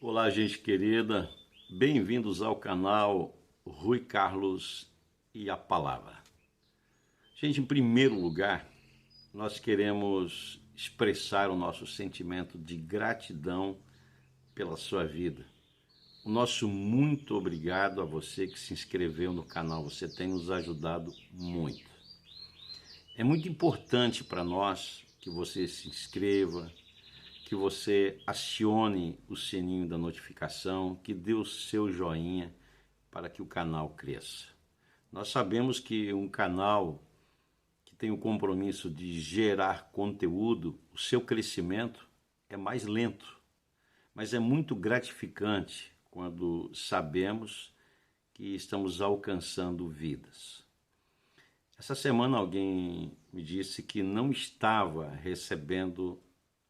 Olá, gente querida, bem-vindos ao canal Rui Carlos e a Palavra. Gente, em primeiro lugar, nós queremos expressar o nosso sentimento de gratidão pela sua vida. O nosso muito obrigado a você que se inscreveu no canal, você tem nos ajudado muito. É muito importante para nós que você se inscreva, que você acione o sininho da notificação, que dê o seu joinha para que o canal cresça. Nós sabemos que um canal que tem o compromisso de gerar conteúdo, o seu crescimento é mais lento, mas é muito gratificante quando sabemos que estamos alcançando vidas. Essa semana alguém me disse que não estava recebendo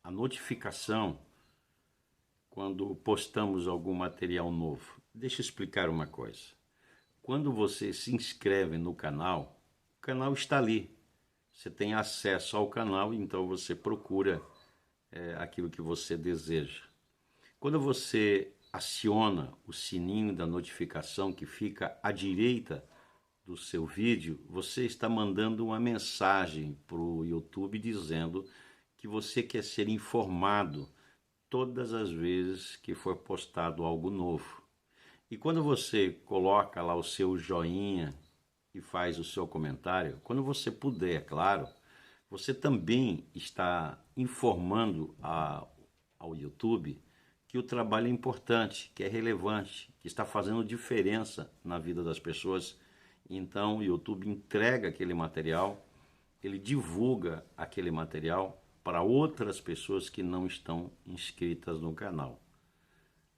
a notificação quando postamos algum material novo. Deixa eu explicar uma coisa. Quando você se inscreve no canal, o canal está ali. Você tem acesso ao canal, então você procura aquilo que você deseja. Quando você aciona o sininho da notificação que fica à direita do seu vídeo, você está mandando uma mensagem para o YouTube dizendo que você quer ser informado todas as vezes que for postado algo novo. E quando você coloca lá o seu joinha e faz o seu comentário, quando você puder, é claro, você também está informando ao YouTube que o trabalho é importante, que é relevante, que está fazendo diferença na vida das pessoas. Então o YouTube entrega aquele material, ele divulga aquele material para outras pessoas que não estão inscritas no canal.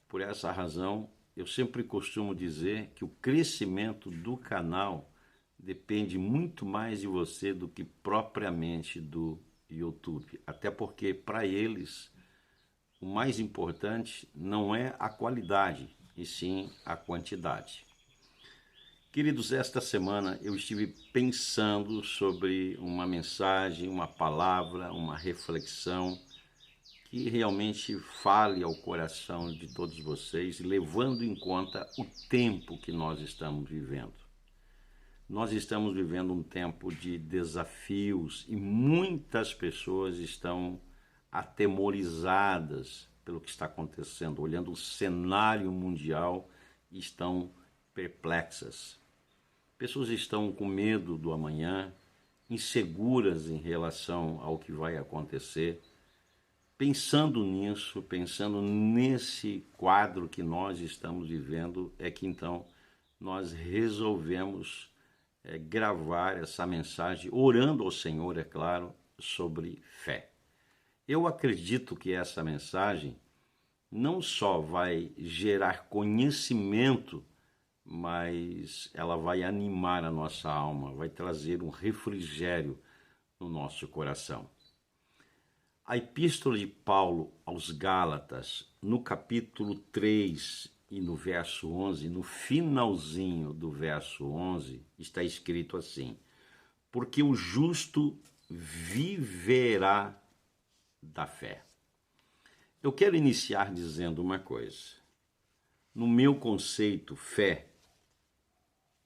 Por essa razão, eu sempre costumo dizer que o crescimento do canal depende muito mais de você do que propriamente do YouTube. Até porque, para eles, o mais importante não é a qualidade, e sim a quantidade. Queridos, esta semana eu estive pensando sobre uma mensagem, uma palavra, uma reflexão que realmente fale ao coração de todos vocês, levando em conta o tempo que nós estamos vivendo. Nós estamos vivendo um tempo de desafios e muitas pessoas estão atemorizadas pelo que está acontecendo, olhando o cenário mundial e estão perplexas. Pessoas estão com medo do amanhã, inseguras em relação ao que vai acontecer. Pensando nisso, pensando nesse quadro que nós estamos vivendo, é que então nós resolvemos gravar essa mensagem, orando ao Senhor, é claro, sobre fé. Eu acredito que essa mensagem não só vai gerar conhecimento, mas ela vai animar a nossa alma, vai trazer um refrigério no nosso coração. A epístola de Paulo aos Gálatas, no capítulo 3 e no verso 11, no finalzinho do verso 11, está escrito assim: porque o justo viverá da fé. Eu quero iniciar dizendo uma coisa. No meu conceito, fé,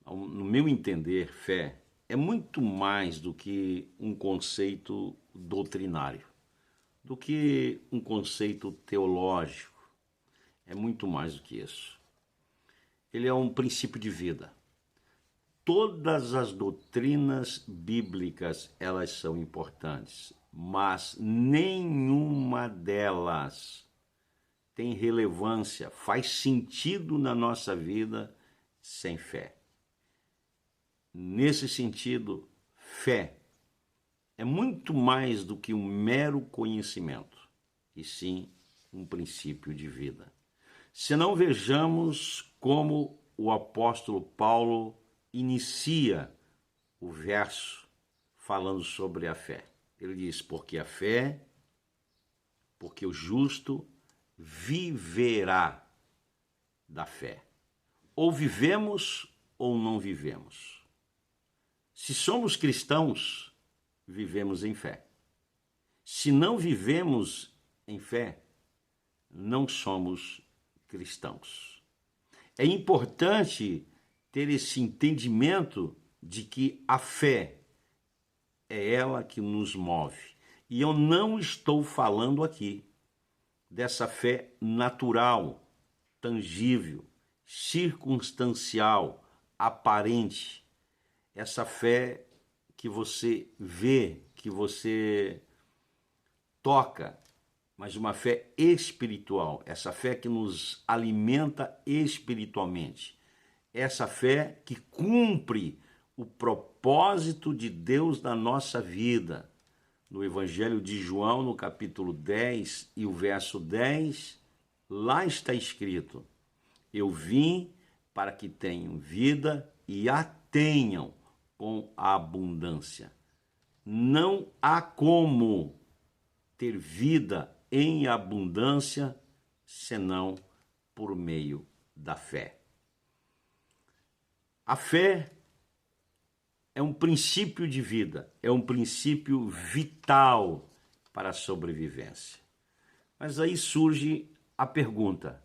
no meu entender, fé é muito mais do que um conceito doutrinário, do que um conceito teológico. É muito mais do que isso. Ele é um princípio de vida. Todas as doutrinas bíblicas, elas são importantes, mas nenhuma delas tem relevância, faz sentido na nossa vida sem fé. Nesse sentido, fé é muito mais do que um mero conhecimento, e sim um princípio de vida. Se não, vejamos como o apóstolo Paulo inicia o verso falando sobre a fé. Ele diz: porque a fé, porque o justo viverá da fé. Ou vivemos ou não vivemos. Se somos cristãos, vivemos em fé. Se não vivemos em fé, não somos cristãos. É importante ter esse entendimento de que a fé é ela que nos move. E eu não estou falando aqui dessa fé natural, tangível, circunstancial, aparente. Essa fé que você vê, que você toca, mas uma fé espiritual, essa fé que nos alimenta espiritualmente, essa fé que cumpre o propósito de Deus na nossa vida. No Evangelho de João, no capítulo 10 e o verso 10, lá está escrito: eu vim para que tenham vida e a tenham com abundância. Não há como ter vida em abundância senão por meio da fé. A fé é um princípio de vida, é um princípio vital para a sobrevivência. Mas aí surge a pergunta: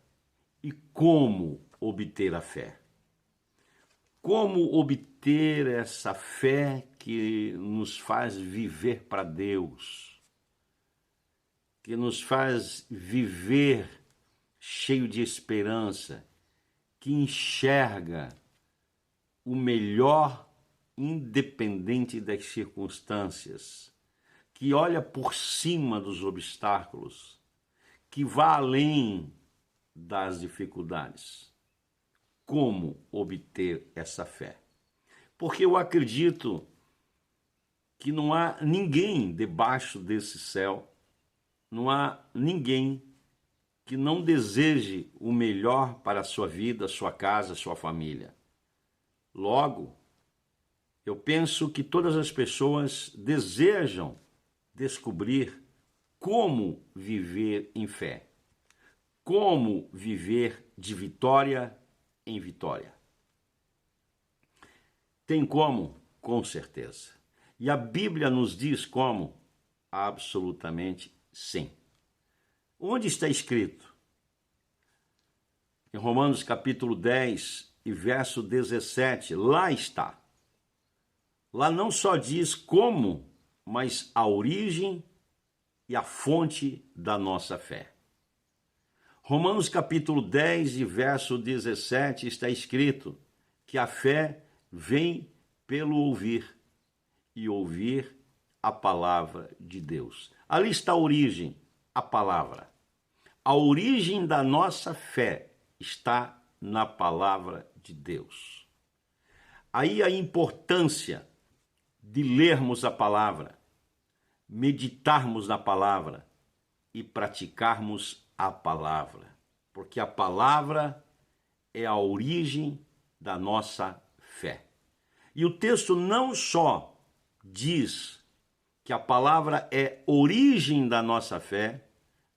e como obter a fé? Como obter essa fé que nos faz viver para Deus, que nos faz viver cheio de esperança, que enxerga o melhor independente das circunstâncias, que olha por cima dos obstáculos, que vai além das dificuldades? Como obter essa fé? Porque eu acredito que não há ninguém debaixo desse céu, não há ninguém que não deseje o melhor para a sua vida, sua casa, sua família. Logo, eu penso que todas as pessoas desejam descobrir como viver em fé, como viver de vitória em vitória. Tem como? Com certeza. E a Bíblia nos diz como? Absolutamente sim. Onde está escrito? Em Romanos capítulo 10 e verso 17, lá está. Lá não só diz como, mas a origem e a fonte da nossa fé. Romanos capítulo 10 e verso 17 está escrito que a fé vem pelo ouvir e ouvir a palavra de Deus. Ali está a origem, a palavra. A origem da nossa fé está na palavra de Deus. Aí a importância de lermos a palavra, meditarmos na palavra e praticarmos a palavra, porque a palavra é a origem da nossa fé. E o texto não só diz que a palavra é origem da nossa fé,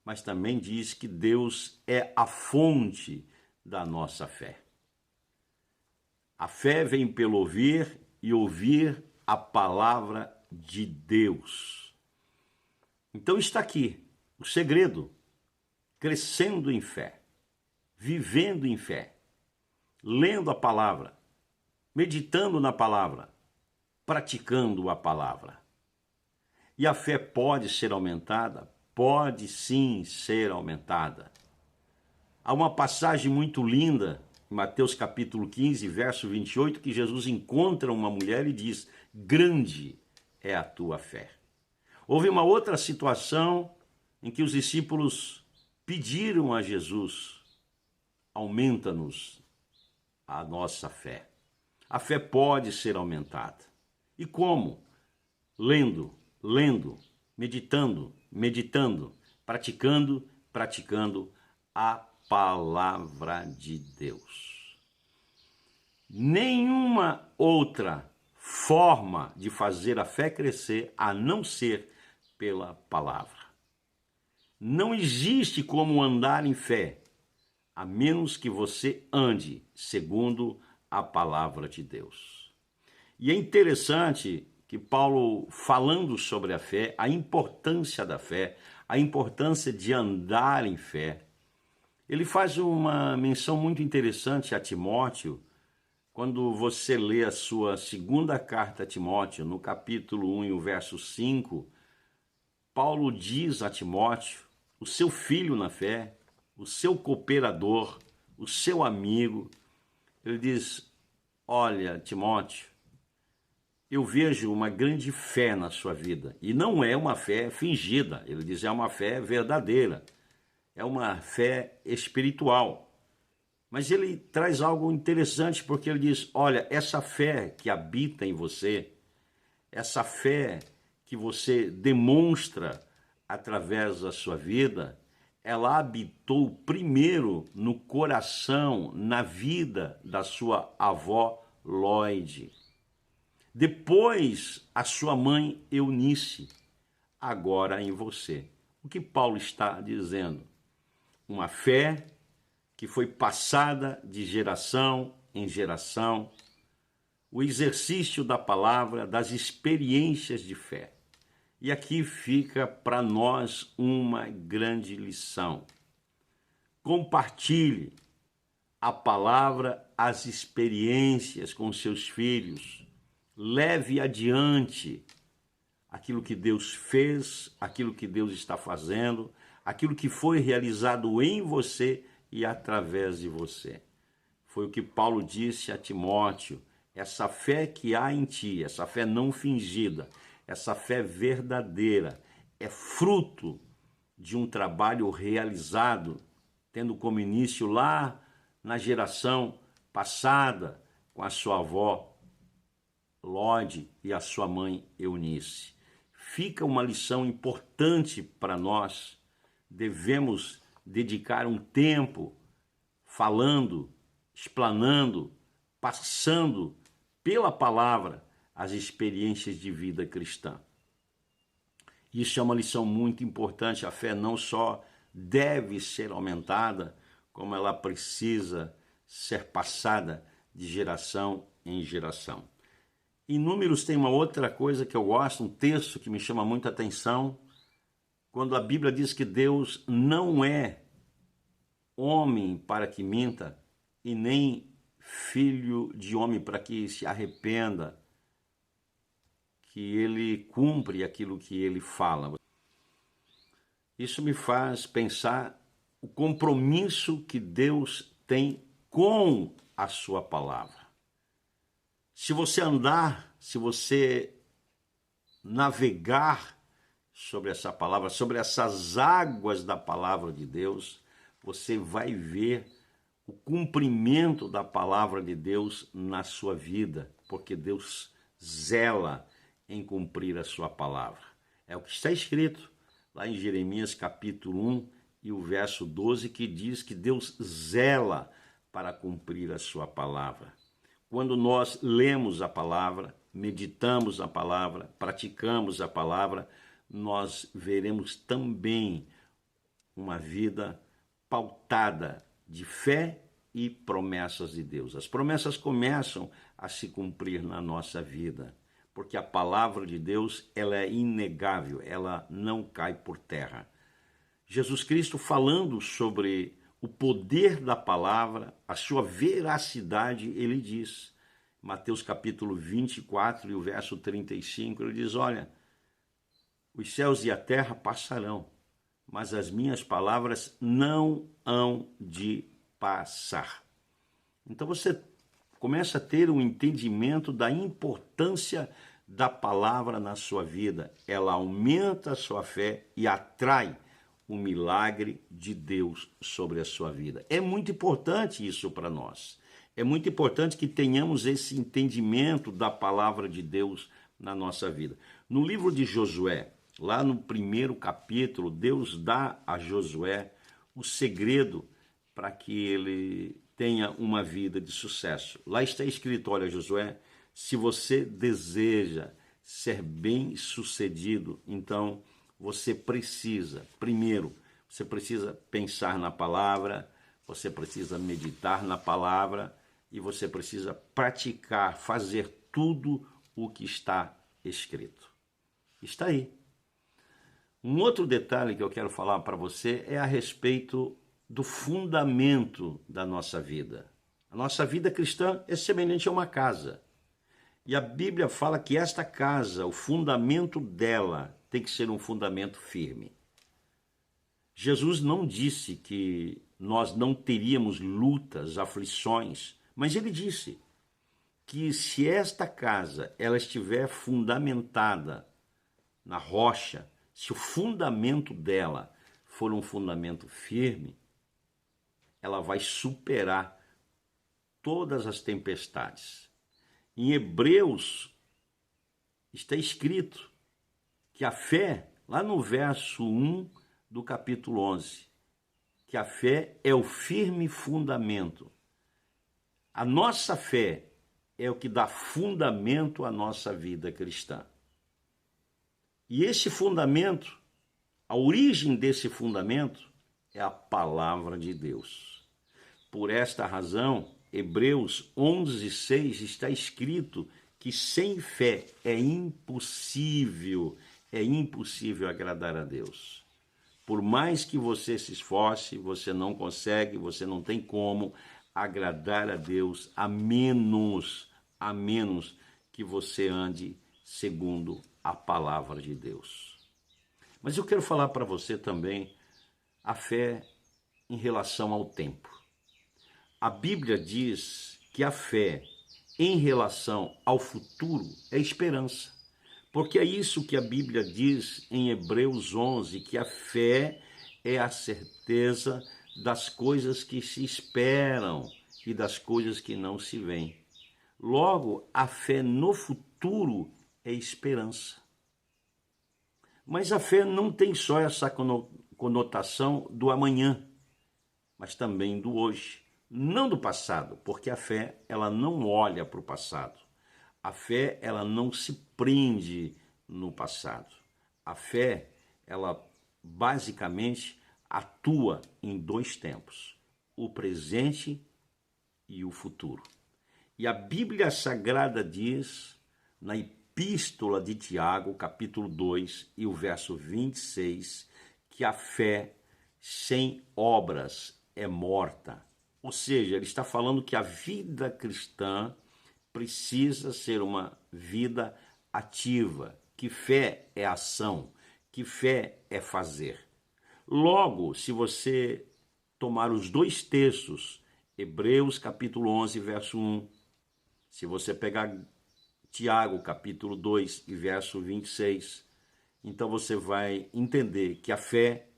mas também diz que Deus é a fonte da nossa fé. A fé vem pelo ouvir e ouvir a palavra de Deus. Então está aqui o segredo: crescendo em fé, vivendo em fé, lendo a palavra, meditando na palavra, praticando a palavra. E a fé pode ser aumentada? Pode sim ser aumentada. Há uma passagem muito linda em Mateus capítulo 15, verso 28, que Jesus encontra uma mulher e diz: grande é a tua fé. Houve uma outra situação em que os discípulos pediram a Jesus: aumenta-nos a nossa fé. A fé pode ser aumentada. E como? Lendo, meditando, praticando a palavra de Deus. Nenhuma outra forma de fazer a fé crescer a não ser pela palavra. Não existe como andar em fé, a menos que você ande segundo a palavra de Deus. E é interessante que Paulo, falando sobre a fé, a importância da fé, a importância de andar em fé, Ele faz uma menção muito interessante a Timóteo, quando você lê a sua segunda carta a Timóteo, no capítulo 1 e o verso 5, Paulo diz a Timóteo, o seu filho na fé, o seu cooperador, o seu amigo, ele diz, olha, Timóteo, eu vejo uma grande fé na sua vida, e não é uma fé fingida, ele diz, é uma fé verdadeira, é uma fé espiritual. Mas ele traz algo interessante, porque ele diz, olha, essa fé que habita em você, essa fé que você demonstra através da sua vida, ela habitou primeiro no coração, na vida da sua avó Lloyd. Depois, a sua mãe Eunice, agora em você. O que Paulo está dizendo? Uma fé que foi passada de geração em geração, o exercício da palavra, das experiências de fé. E aqui fica para nós uma grande lição. Compartilhe a palavra, as experiências com seus filhos. Leve adiante aquilo que Deus fez, aquilo que Deus está fazendo, aquilo que foi realizado em você e através de você. Foi o que Paulo disse a Timóteo, essa fé que há em ti, essa fé não fingida, essa fé verdadeira, é fruto de um trabalho realizado, tendo como início lá na geração passada, com a sua avó Lloyd e a sua mãe Eunice. Fica uma lição importante para nós, devemos dedicar um tempo falando, explanando, passando pela palavra as experiências de vida cristã. Isso é uma lição muito importante. A fé não só deve ser aumentada, como ela precisa ser passada de geração em geração. Em Números tem uma outra coisa que eu gosto, um texto que me chama muita atenção, quando a Bíblia diz que Deus não é homem para que minta, e nem filho de homem para que se arrependa, que ele cumpre aquilo que ele fala. Isso me faz pensar o compromisso que Deus tem com a sua palavra. Se você andar, se você navegar sobre essa palavra, sobre essas águas da palavra de Deus, você vai ver o cumprimento da palavra de Deus na sua vida, porque Deus zela em cumprir a sua palavra. É o que está escrito lá em Jeremias capítulo 1 e o verso 12, que diz que Deus zela para cumprir a sua palavra. Quando nós lemos a palavra, meditamos a palavra, praticamos a palavra, nós veremos também uma vida pautada de fé e promessas de Deus. As promessas começam a se cumprir na nossa vida, porque a palavra de Deus, ela é inegável, ela não cai por terra. Jesus Cristo, falando sobre o poder da palavra, a sua veracidade, ele diz, Mateus capítulo 24 e o verso 35, ele diz, olha, os céus e a terra passarão, mas as minhas palavras não hão de passar. Então você começa a ter um entendimento da importância da palavra na sua vida. Ela aumenta a sua fé e atrai o milagre de Deus sobre a sua vida. É muito importante isso para nós. É muito importante que tenhamos esse entendimento da palavra de Deus na nossa vida. No livro de Josué, lá no primeiro capítulo, Deus dá a Josué o segredo para que ele tenha uma vida de sucesso. Lá está escrito, olha, Josué, se você deseja ser bem-sucedido, então você precisa, primeiro, você precisa pensar na palavra, você precisa meditar na palavra e você precisa praticar, fazer tudo o que está escrito. Está aí. Um outro detalhe que eu quero falar para você é a respeito do fundamento da nossa vida. A nossa vida cristã é semelhante a uma casa. E a Bíblia fala que esta casa, o fundamento dela, tem que ser um fundamento firme. Jesus não disse que nós não teríamos lutas, aflições, mas ele disse que se esta casa ela estiver fundamentada na rocha, se o fundamento dela for um fundamento firme, ela vai superar todas as tempestades. Em Hebreus está escrito que a fé, lá no verso 1 do capítulo 11, que a fé é o firme fundamento. A nossa fé é o que dá fundamento à nossa vida cristã. E esse fundamento, a origem desse fundamento é a palavra de Deus. Por esta razão, Hebreus 11:6 está escrito que sem fé é impossível agradar a Deus. Por mais que você se esforce, você não consegue, você não tem como agradar a Deus, a menos que você ande segundo a palavra de Deus. Mas eu quero falar para você também a fé em relação ao tempo. A Bíblia diz que a fé em relação ao futuro é esperança. Porque é isso que a Bíblia diz em Hebreus 11, que a fé é a certeza das coisas que se esperam e das coisas que não se veem. Logo, a fé no futuro é esperança. Mas a fé não tem só essa conotação do amanhã, mas também do hoje. Não do passado, porque a fé ela não olha para o passado. A fé ela não se prende no passado. A fé ela basicamente atua em dois tempos, o presente e o futuro. E a Bíblia Sagrada diz, na Epístola de Tiago, capítulo 2 e o verso 26, que a fé sem obras é morta. Ou seja, ele está falando que a vida cristã precisa ser uma vida ativa, que fé é ação, que fé é fazer. Logo, se você tomar os dois textos, Hebreus capítulo 11, verso 1, se você pegar Tiago capítulo 2 e verso 26, então você vai entender que a fé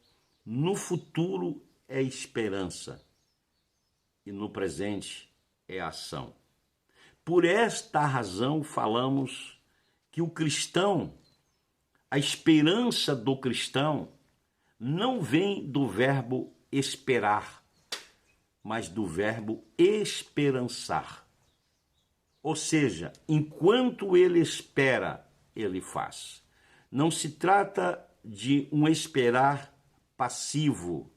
no futuro é esperança e no presente é ação. Por esta razão falamos que o cristão, a esperança do cristão, não vem do verbo esperar, mas do verbo esperançar. Ou seja, enquanto ele espera, ele faz. Não se trata de um esperar passivo,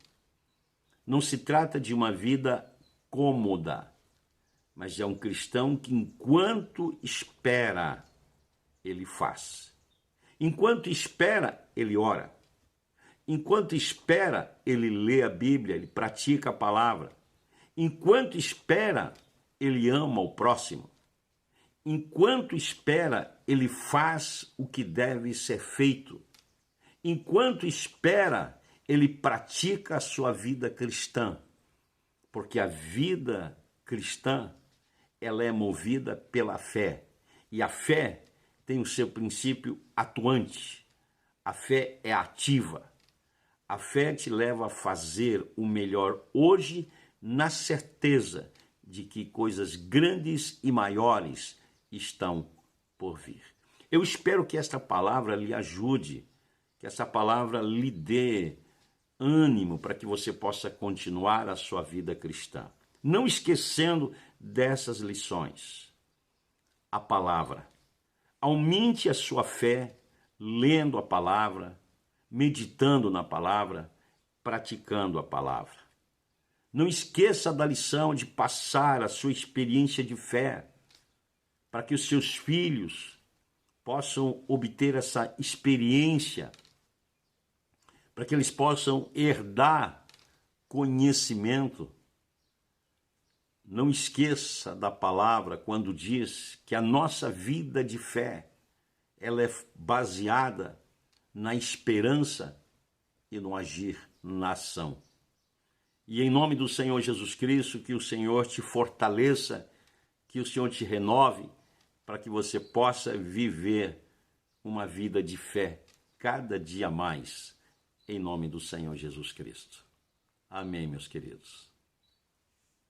não se trata de uma vida cômoda, mas é um cristão que enquanto espera, ele faz. Enquanto espera, ele ora. Enquanto espera, ele lê a Bíblia, ele pratica a palavra. Enquanto espera, ele ama o próximo. Enquanto espera, ele faz o que deve ser feito. Enquanto espera, ele pratica a sua vida cristã. Porque a vida cristã, ela é movida pela fé. E a fé tem o seu princípio atuante. A fé é ativa. A fé te leva a fazer o melhor hoje na certeza de que coisas grandes e maiores estão por vir. Eu espero que esta palavra lhe ajude, que essa palavra lhe dê ânimo para que você possa continuar a sua vida cristã. Não esquecendo dessas lições. A palavra. Aumente a sua fé lendo a palavra, meditando na palavra, praticando a palavra. Não esqueça da lição de passar a sua experiência de fé para que os seus filhos possam obter essa experiência, para que eles possam herdar conhecimento. Não esqueça da palavra quando diz que a nossa vida de fé, ela é baseada na esperança e no agir na ação. E em nome do Senhor Jesus Cristo, que o Senhor te fortaleça, que o Senhor te renove, para que você possa viver uma vida de fé cada dia mais, em nome do Senhor Jesus Cristo. Amém, meus queridos.